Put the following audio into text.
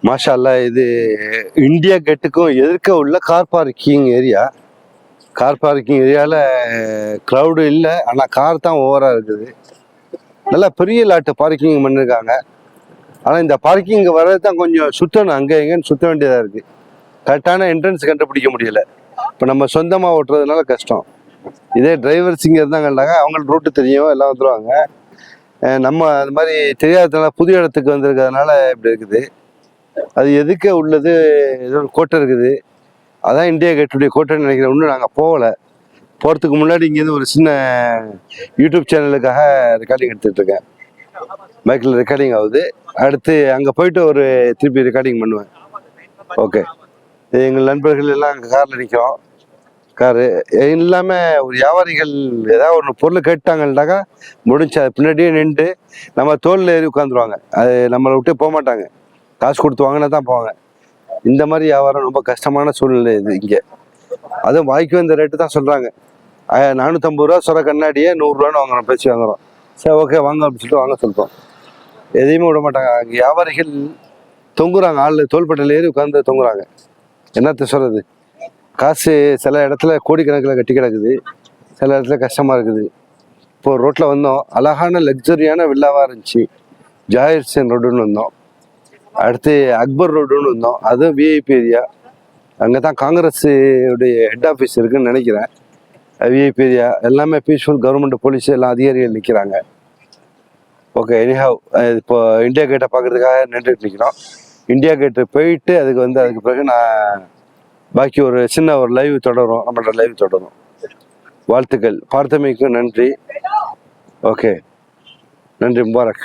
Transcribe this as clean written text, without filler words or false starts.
மாஷா அல்லாஹ், இது இந்தியா கேட்டுக்கும் எதிர்க்க உள்ள car parking area. Car parking ஏரியாவில் க்ரௌடு இல்லை, ஆனால் கார் தான் ஓவராக இருக்குது. நல்லா பெரிய லாட்டு பார்க்கிங் பண்ணியிருக்காங்க. ஆனால் இந்த பார்க்கிங் வர்றது தான் கொஞ்சம் சுற்றணும், அங்கே எங்கேன்னு சுற்ற வேண்டியதாக இருக்குது. கரெக்டான என்ட்ரன்ஸ் கண்டுபிடிக்க முடியல. இப்போ நம்ம சொந்தமாக ஓட்டுறதுனால கஷ்டம். இதே டிரைவர்ஸ் இங்கே இருந்தாங்கன்னாங்க, அவங்களுக்கு ரூட்டு தெரியும், எல்லாம் வந்துடுவாங்க. நம்ம அது மாதிரி தெரியாததுனால புது இடத்துக்கு வந்திருக்கிறதுனால இப்படி இருக்குது. அது எதுக்க உள்ளது ஏதோ ஒரு கோட்டை இருக்குது, அதான் இந்தியா கேட்டுடைய கோட்டைன்னு நினைக்கிறேன். இன்னும் நாங்கள் போகலை. போகிறதுக்கு முன்னாடி இங்கேருந்து ஒரு சின்ன யூடியூப் சேனலுக்காக ரெக்கார்டிங் எடுத்துகிட்டு இருக்கேன். பைக்கில் ரெக்கார்டிங் ஆகுது. அடுத்து அங்கே போயிட்டு ஒரு திருப்பி ரெக்கார்டிங் பண்ணுவேன். ஓகே, எங்கள் நண்பர்கள் எல்லாம் அங்கே காரில் நிற்கிறோம். காரு இல்லாமல் ஒரு வியாபாரிகள் ஏதாவது ஒன்று பொருள் கேட்டாங்கன்னாக்கா முடிஞ்சா பின்னாடியே நின்று நம்ம தோளில் ஏறி உட்காந்துருவாங்க. அது நம்மளை விட்டு போக மாட்டாங்க. காசு கொடுத்து வாங்கினா தான் போவாங்க. இந்த மாதிரி வியாபாரம் ரொம்ப கஷ்டமான சூழ்நிலை இது இங்கே. அதுவும் வாய்க்கு வந்த ரேட்டு தான் சொல்கிறாங்க. 450 ரூபா சொல்கிற கண்ணாடியே 100 ரூபான்னு வாங்குறோம், பேச்சு வாங்குறோம். சரி, ஓகே வாங்க அப்படின்னு சொல்லிட்டு வாங்க சொல்கிறோம். எதையுமே விட மாட்டாங்க. அங்கே வியாபாரிகள் தொங்குறாங்க, ஆள் தோள்பட்டையில் ஏறி உட்காந்து தொங்குறாங்க. என்னத்த சொல்கிறது, காசு சில இடத்துல கோடிக்கணக்கில் கட்டி கிடக்குது, சில இடத்துல கஷ்டமாக இருக்குது. இப்போது ரோட்டில் வந்தோம், அழகான லக்ஸரியான வில்லாவாக இருந்துச்சு. ஜாகிர் ஹுசேன் ரோடுன்னு வந்தோம். அடுத்து அக்பர் ரோடுன்னு வந்தோம், அதுவும் விஐபி ஏரியா. அங்கே தான் காங்கிரஸ் உடைய ஹெட் ஆஃபீஸ் இருக்குதுன்னு நினைக்கிறேன். விஐபி ஏரியா எல்லாமே பீஸ்ஃபுல். கவர்மெண்ட் போலீஸ் எல்லாம் அதிகாரிகள் நிற்கிறாங்க. ஓகே, எனிஹவ், இப்போ இந்தியா கேட்டை பார்க்குறதுக்காக நின்றுட்டு நிற்கிறோம். இந்தியா கேட்டு போயிட்டு அதுக்கு பிறகு நான் பாக்கி ஒரு சின்ன ஒரு லைவ் தொடரும், நம்மளோட லைவ் தொடரும். வாழ்த்துக்கள், பார்த்தமைக்கு நன்றி. ஓகே, நன்றி, முபாரக்.